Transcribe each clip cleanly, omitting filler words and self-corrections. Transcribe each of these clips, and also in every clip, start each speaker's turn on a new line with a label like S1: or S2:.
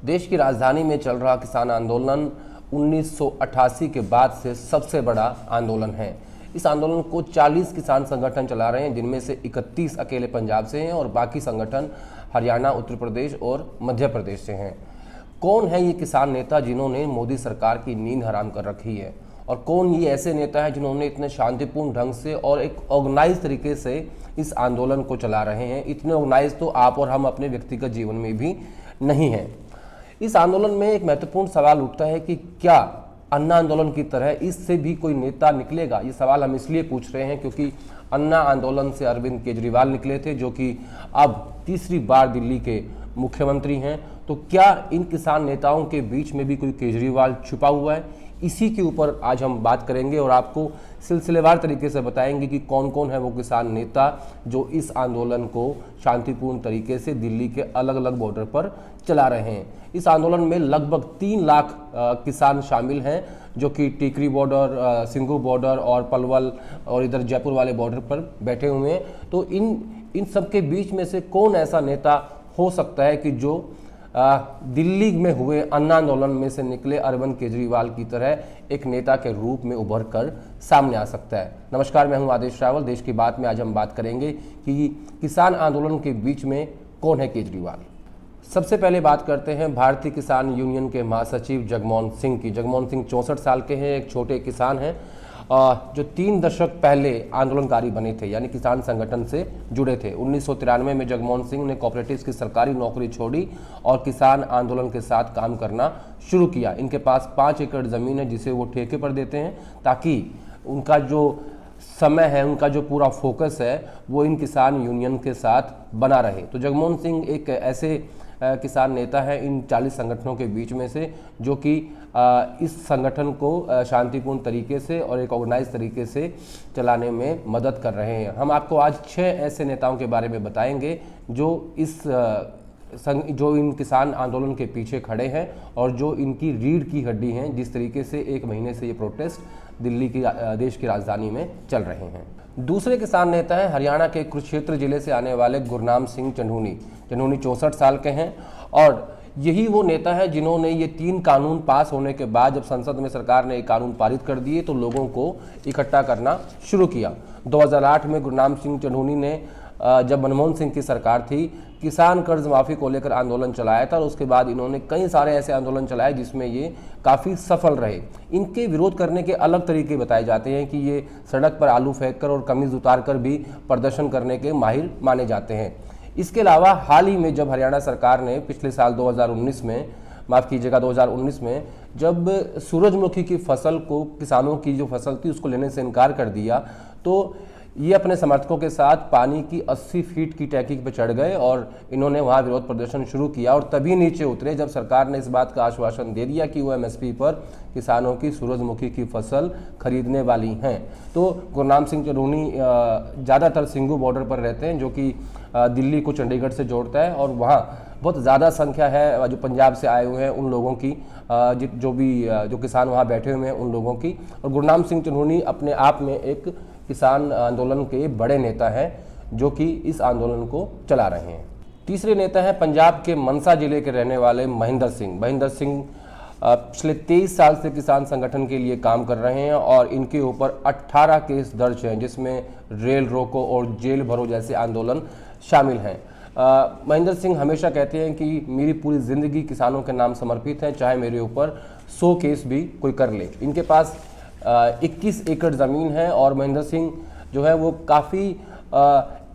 S1: देश की राजधानी में चल रहा किसान आंदोलन 1988 के बाद से सबसे बड़ा आंदोलन है। इस आंदोलन को 40 किसान संगठन चला रहे हैं, जिनमें से 31 अकेले पंजाब से हैं और बाकी संगठन हरियाणा, उत्तर प्रदेश और मध्य प्रदेश से हैं। कौन है ये किसान नेता जिन्होंने मोदी सरकार की नींद हराम कर रखी है, और कौन ये ऐसे नेता है जिन्होंने इतने शांतिपूर्ण ढंग से और एक ऑर्गेनाइज तरीके से इस आंदोलन को चला रहे हैं। इतने ऑर्गेनाइज तो आप और हम अपने व्यक्तिगत जीवन में भी नहीं हैं। इस आंदोलन में एक महत्वपूर्ण सवाल उठता है कि क्या अन्ना आंदोलन की तरह इससे भी कोई नेता निकलेगा। ये सवाल हम इसलिए पूछ रहे हैं क्योंकि अन्ना आंदोलन से अरविंद केजरीवाल निकले थे, जो कि अब तीसरी बार दिल्ली के मुख्यमंत्री हैं। तो क्या इन किसान नेताओं के बीच में भी कोई केजरीवाल छुपा हुआ है? इसी के ऊपर आज हम बात करेंगे और आपको सिलसिलेवार तरीके से बताएंगे कि कौन कौन है वो किसान नेता जो इस आंदोलन को शांतिपूर्ण तरीके से दिल्ली के अलग अलग बॉर्डर पर चला रहे हैं। इस आंदोलन में लगभग 3 लाख किसान शामिल हैं, जो कि टिकरी बॉर्डर, सिंघू बॉर्डर और पलवल और इधर जयपुर वाले बॉर्डर पर बैठे हुए हैं। तो इन सब के बीच में से कौन ऐसा नेता हो सकता है कि जो दिल्ली में हुए अन्ना आंदोलन में से निकले अरविंद केजरीवाल की तरह एक नेता के रूप में उभर कर सामने आ सकता है। नमस्कार, मैं हूं आदेश रावल। देश की बात में आज हम बात करेंगे कि किसान आंदोलन के बीच में कौन है केजरीवाल। सबसे पहले बात करते हैं भारतीय किसान यूनियन के महासचिव जगमोहन सिंह की। जगमोहन सिंह 64 साल के हैं, एक छोटे किसान हैं जो 3 दशक पहले आंदोलनकारी बने थे, यानी किसान संगठन से जुड़े थे। 1993 में जगमोहन सिंह ने कोऑपरेटिव्स की सरकारी नौकरी छोड़ी और किसान आंदोलन के साथ काम करना शुरू किया। इनके पास 5 एकड़ ज़मीन है जिसे वो ठेके पर देते हैं, ताकि उनका जो समय है, उनका जो पूरा फोकस है, वो इन किसान यूनियन के साथ बना रहे। तो जगमोहन सिंह एक ऐसे किसान नेता है इन 40 संगठनों के बीच में से, जो कि इस संगठन को शांतिपूर्ण तरीके से और एक ऑर्गेनाइज तरीके से चलाने में मदद कर रहे हैं। हम आपको आज 6 ऐसे नेताओं के बारे में बताएंगे जो इन किसान आंदोलन के पीछे खड़े हैं और जो इनकी रीढ़ की हड्डी हैं, जिस तरीके से 1 महीने से ये प्रोटेस्ट दिल्ली की देश की राजधानी में चल रहे हैं। दूसरे किसान नेता हैं हरियाणा के कुरुक्षेत्र जिले से आने वाले गुरनाम सिंह चन्हूनी। चन्हूनी 64 साल के हैं और यही वो नेता है जिन्होंने ये 3 कानून पास होने के बाद, जब संसद में सरकार ने एक कानून पारित कर दिए, तो लोगों को इकट्ठा करना शुरू किया। 2008 में गुरनाम सिंह चन्हूनी ने जब मनमोहन सिंह की सरकार थी, किसान कर्ज माफ़ी को लेकर आंदोलन चलाया था और उसके बाद इन्होंने कई सारे ऐसे आंदोलन चलाए जिसमें ये काफ़ी सफल रहे। इनके विरोध करने के अलग तरीके बताए जाते हैं कि ये सड़क पर आलू फेंक कर और कमीज उतार कर भी प्रदर्शन करने के माहिर माने जाते हैं। इसके अलावा हाल ही में जब हरियाणा सरकार ने पिछले साल 2019 में जब सूरजमुखी की फसल को, किसानों की जो फसल थी उसको लेने से इनकार कर दिया, तो ये अपने समर्थकों के साथ पानी की 80 फीट की टैंकी पर चढ़ गए और इन्होंने वहाँ विरोध प्रदर्शन शुरू किया और तभी नीचे उतरे जब सरकार ने इस बात का आश्वासन दे दिया कि वो MSP पर किसानों की सूरजमुखी की फसल खरीदने वाली हैं। तो गुरनाम सिंह चन्हूनी ज़्यादातर सिंघू बॉर्डर पर रहते हैं, जो कि दिल्ली को चंडीगढ़ से जोड़ता है, और वहाँ बहुत ज़्यादा संख्या है जो पंजाब से आए हुए हैं उन लोगों की, जो किसान वहाँ बैठे हुए हैं उन लोगों की। और गुरनाम सिंह चन्हूनी अपने आप में एक किसान आंदोलन के बड़े नेता हैं जो कि इस आंदोलन को चला रहे हैं। तीसरे नेता हैं पंजाब के मनसा जिले के रहने वाले महेंद्र सिंह। महेंद्र सिंह पिछले 23 साल से किसान संगठन के लिए काम कर रहे हैं और इनके ऊपर 18 केस दर्ज हैं, जिसमें रेल रोको और जेल भरो जैसे आंदोलन शामिल हैं। महेंद्र सिंह हमेशा कहते हैं कि मेरी पूरी ज़िंदगी किसानों के नाम समर्पित है, चाहे मेरे ऊपर 100 केस भी कोई कर ले। इनके पास 21 एकड़ ज़मीन है और महेंद्र सिंह जो है वो काफ़ी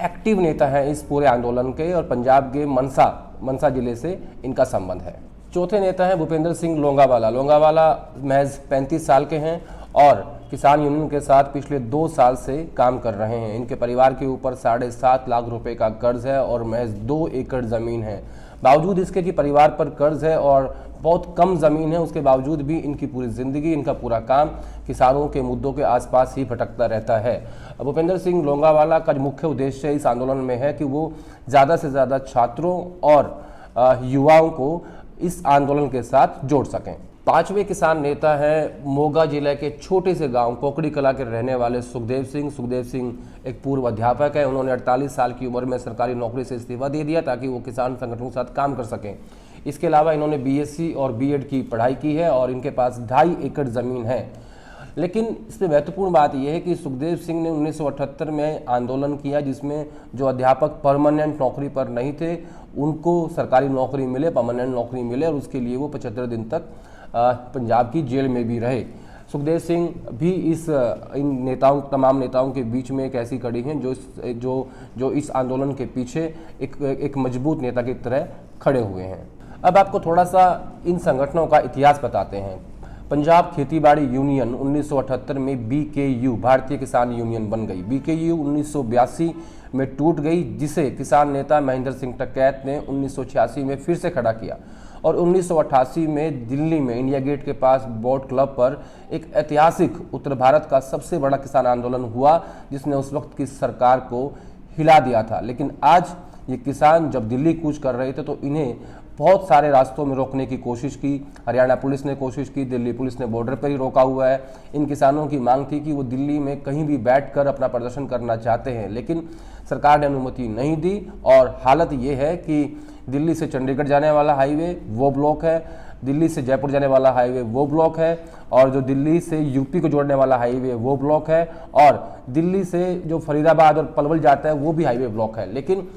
S1: एक्टिव नेता है इस पूरे आंदोलन के, और पंजाब के मनसा जिले से इनका संबंध है। चौथे नेता हैं भूपेंद्र सिंह लोंगावाला। लोंगावाला महज 35 साल के हैं और किसान यूनियन के साथ पिछले 2 साल से काम कर रहे हैं। इनके परिवार के ऊपर 7.5 लाख रुपए का कर्ज है और महज 2 एकड़ ज़मीन है। बावजूद इसके कि परिवार पर कर्ज है और बहुत कम ज़मीन है, उसके बावजूद भी इनकी पूरी ज़िंदगी, इनका पूरा काम किसानों के मुद्दों के आसपास ही भटकता रहता है। भूपेंद्र सिंह लोंगावाला का मुख्य उद्देश्य इस आंदोलन में है कि वो ज़्यादा से ज़्यादा छात्रों और युवाओं को इस आंदोलन के साथ जोड़ सकें। 5वें किसान नेता हैं मोगा जिले के छोटे से गांव कोकड़ी कला के रहने वाले सुखदेव सिंह। सुखदेव सिंह एक पूर्व अध्यापक है। उन्होंने 48 साल की उम्र में सरकारी नौकरी से इस्तीफा दे दिया ताकि वो किसान संगठनों के साथ काम कर सकें। इसके अलावा इन्होंने बीएससी और बीएड की पढ़ाई की है और इनके पास 2.5 एकड़ ज़मीन है। लेकिन इसमें महत्वपूर्ण बात यह है कि सुखदेव सिंह ने 1978 में आंदोलन किया जिसमें जो अध्यापक परमानेंट नौकरी पर नहीं थे उनको सरकारी नौकरी मिले, परमानेंट नौकरी मिले, और उसके लिए वो 75 दिन तक पंजाब की जेल में भी रहे। सुखदेव सिंह भी इन नेताओं, तमाम नेताओं के बीच में एक ऐसी कड़ी हैं जो इस आंदोलन के पीछे एक मजबूत नेता की तरह खड़े हुए हैं। अब आपको थोड़ा सा इन संगठनों का इतिहास बताते हैं। पंजाब खेतीबाड़ी यूनियन 1978 में बीकेयू, भारतीय किसान यूनियन बन गई। बीकेयू 1982 में टूट गई, जिसे किसान नेता महेंद्र सिंह टिकैत ने 1986 में फिर से खड़ा किया और 1988 में दिल्ली में इंडिया गेट के पास बोट क्लब पर एक ऐतिहासिक उत्तर भारत का सबसे बड़ा किसान आंदोलन हुआ जिसने उस वक्त की सरकार को हिला दिया था। लेकिन आज ये किसान जब दिल्ली कूच कर रहे थे तो इन्हें बहुत सारे रास्तों में रोकने की कोशिश की। हरियाणा पुलिस ने कोशिश की, दिल्ली पुलिस ने बॉर्डर पर ही रोका हुआ है। इन किसानों की मांग थी कि वो दिल्ली में कहीं भी बैठकर अपना प्रदर्शन करना चाहते हैं, लेकिन सरकार ने अनुमति नहीं दी और हालत ये है कि दिल्ली से चंडीगढ़ जाने वाला हाईवे वो ब्लॉक है, दिल्ली से जयपुर जाने वाला हाईवे वो ब्लॉक है, और जो दिल्ली से यूपी को जोड़ने वाला हाईवे वो ब्लॉक है, और दिल्ली से जो फरीदाबाद और पलवल जाता है वो भी हाईवे ब्लॉक है। लेकिन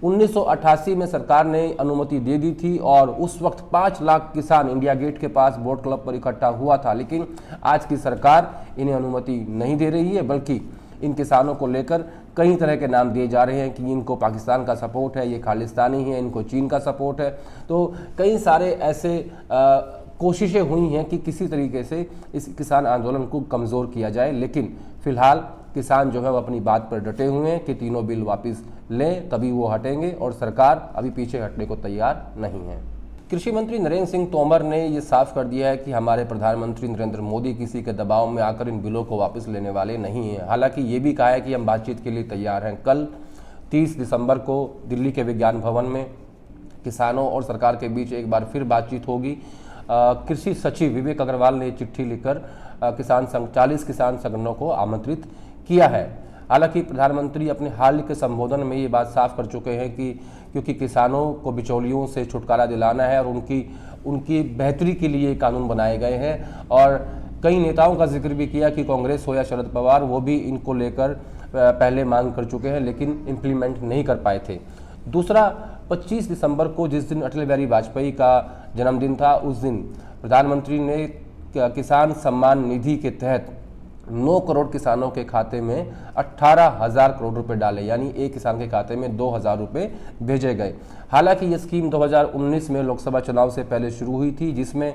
S1: 1988 में सरकार ने अनुमति दे दी थी और उस वक्त 5 लाख किसान इंडिया गेट के पास बोट क्लब पर इकट्ठा हुआ था। लेकिन आज की सरकार इन्हें अनुमति नहीं दे रही है, बल्कि इन किसानों को लेकर कई तरह के नाम दिए जा रहे हैं कि इनको पाकिस्तान का सपोर्ट है, ये खालिस्तानी है, इनको चीन का सपोर्ट है। तो कई सारे ऐसे कोशिशें हुई हैं कि किसी तरीके से इस किसान आंदोलन को कमज़ोर किया जाए, लेकिन फिलहाल किसान जो है वो अपनी बात पर डटे हुए हैं कि तीनों बिल वापस लें तभी वो हटेंगे, और सरकार अभी पीछे हटने को तैयार नहीं है। कृषि मंत्री नरेंद्र सिंह तोमर ने ये साफ कर दिया है कि हमारे प्रधानमंत्री नरेंद्र मोदी किसी के दबाव में आकर इन बिलों को वापस लेने वाले नहीं हैं। हालांकि ये भी कहा है कि हम बातचीत के लिए तैयार हैं। कल 30 दिसंबर को दिल्ली के विज्ञान भवन में किसानों और सरकार के बीच एक बार फिर बातचीत होगी। कृषि सचिव विवेक अग्रवाल ने चिट्ठी लिखकर 40 किसान संगठनों को आमंत्रित किया है। हालांकि प्रधानमंत्री अपने हाल के संबोधन में ये बात साफ कर चुके हैं कि क्योंकि किसानों को बिचौलियों से छुटकारा दिलाना है और उनकी बेहतरी के लिए कानून बनाए गए हैं। और कई नेताओं का जिक्र भी किया कि कांग्रेस हो या शरद पवार, वो भी इनको लेकर पहले मांग कर चुके हैं लेकिन इम्प्लीमेंट नहीं कर पाए थे। दूसरा, 25 दिसंबर को जिस दिन अटल बिहारी वाजपेयी का जन्मदिन था, उस दिन प्रधानमंत्री ने किसान सम्मान निधि के तहत 9 करोड़ किसानों के खाते में 18,000 करोड़ रुपए डाले, यानी एक किसान के खाते में 2,000 रुपए भेजे गए। हालांकि ये स्कीम 2019 में लोकसभा चुनाव से पहले शुरू हुई थी, जिसमें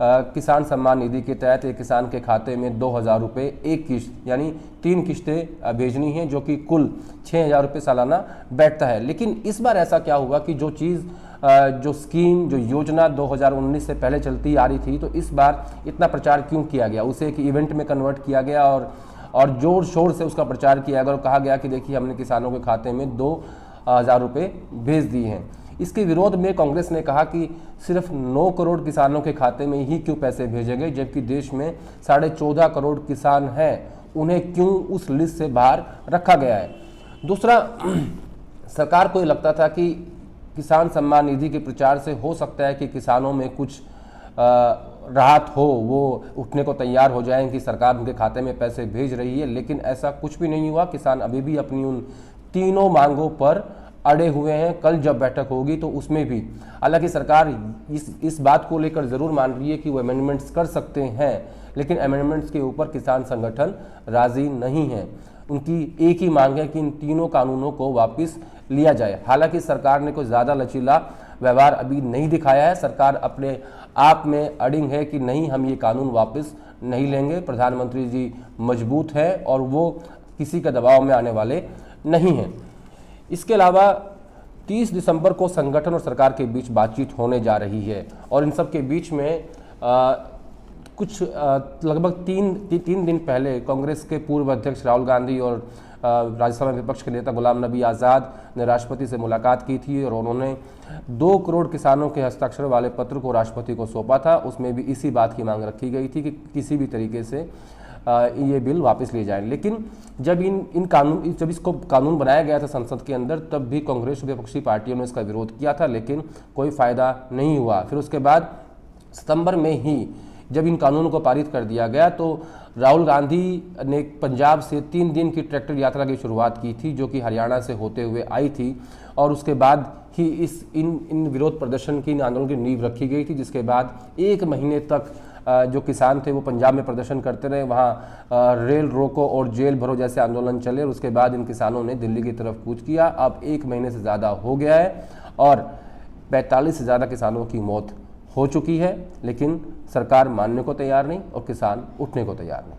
S1: किसान सम्मान निधि के तहत एक किसान के खाते में 2,000 रुपये एक किश्त यानी 3 किश्तें भेजनी हैं, जो कि कुल 6,000 रुपये सालाना बैठता है। लेकिन इस बार ऐसा क्या हुआ कि जो स्कीम, जो योजना 2019 से पहले चलती आ रही थी, तो इस बार इतना प्रचार क्यों किया गया? उसे एक इवेंट में कन्वर्ट किया गया और जोर शोर से उसका प्रचार किया गया और कहा गया कि देखिए हमने किसानों के खाते में 2,000 रुपये भेज दिए हैं। इसके विरोध में कांग्रेस ने कहा कि सिर्फ 9 करोड़ किसानों के खाते में ही क्यों पैसे भेजे गए, जबकि देश में 14.5 करोड़ किसान हैं, उन्हें क्यों उस लिस्ट से बाहर रखा गया है। दूसरा, सरकार को ये लगता था कि किसान सम्मान निधि के प्रचार से हो सकता है कि किसानों में कुछ राहत हो, वो उठने को तैयार हो जाएं कि सरकार उनके खाते में पैसे भेज रही है, लेकिन ऐसा कुछ भी नहीं हुआ। किसान अभी भी अपनी उन तीनों मांगों पर अड़े हुए हैं। कल जब बैठक होगी तो उसमें भी, हालांकि सरकार इस बात को लेकर ज़रूर मान रही है कि वो अमेंडमेंट्स कर सकते हैं, लेकिन अमेंडमेंट्स के ऊपर किसान संगठन राजी नहीं है। उनकी एक ही मांग है कि इन तीनों कानूनों को वापस लिया जाए। हालांकि सरकार ने कोई ज़्यादा लचीला व्यवहार अभी नहीं दिखाया है। सरकार अपने आप में अड़िग है कि नहीं, हम ये कानून वापस नहीं लेंगे। प्रधानमंत्री जी मजबूत हैं और वो किसी के दबाव में आने वाले नहीं हैं। इसके अलावा 30 दिसंबर को संगठन और सरकार के बीच बातचीत होने जा रही है और इन सब के बीच में कुछ लगभग तीन दिन पहले कांग्रेस के पूर्व अध्यक्ष राहुल गांधी और राज्यसभा विपक्ष के नेता गुलाम नबी आज़ाद ने राष्ट्रपति से मुलाकात की थी और उन्होंने 2 करोड़ किसानों के हस्ताक्षर वाले पत्र को राष्ट्रपति को सौंपा था। उसमें भी इसी बात की मांग रखी गई थी कि किसी भी तरीके से ये बिल वापस लिए जाएं। लेकिन जब जब इसको कानून बनाया गया था संसद के अंदर, तब भी कांग्रेस विपक्षी पार्टियों ने इसका विरोध किया था, लेकिन कोई फायदा नहीं हुआ। फिर उसके बाद सितंबर में ही जब इन कानूनों को पारित कर दिया गया, तो राहुल गांधी ने पंजाब से 3 दिन की ट्रैक्टर यात्रा की शुरुआत की थी, जो कि हरियाणा से होते हुए आई थी, और उसके बाद ही इन विरोध प्रदर्शन की, इन आंदोलन की नींव रखी गई थी, जिसके बाद 1 महीने तक जो किसान थे वो पंजाब में प्रदर्शन करते रहे। वहाँ रेल रोको और जेल भरो जैसे आंदोलन चले, और उसके बाद इन किसानों ने दिल्ली की तरफ कूच किया। अब 1 महीने से ज़्यादा हो गया है और 45 से ज़्यादा किसानों की मौत हो चुकी है, लेकिन सरकार मानने को तैयार नहीं और किसान उठने को तैयार नहीं।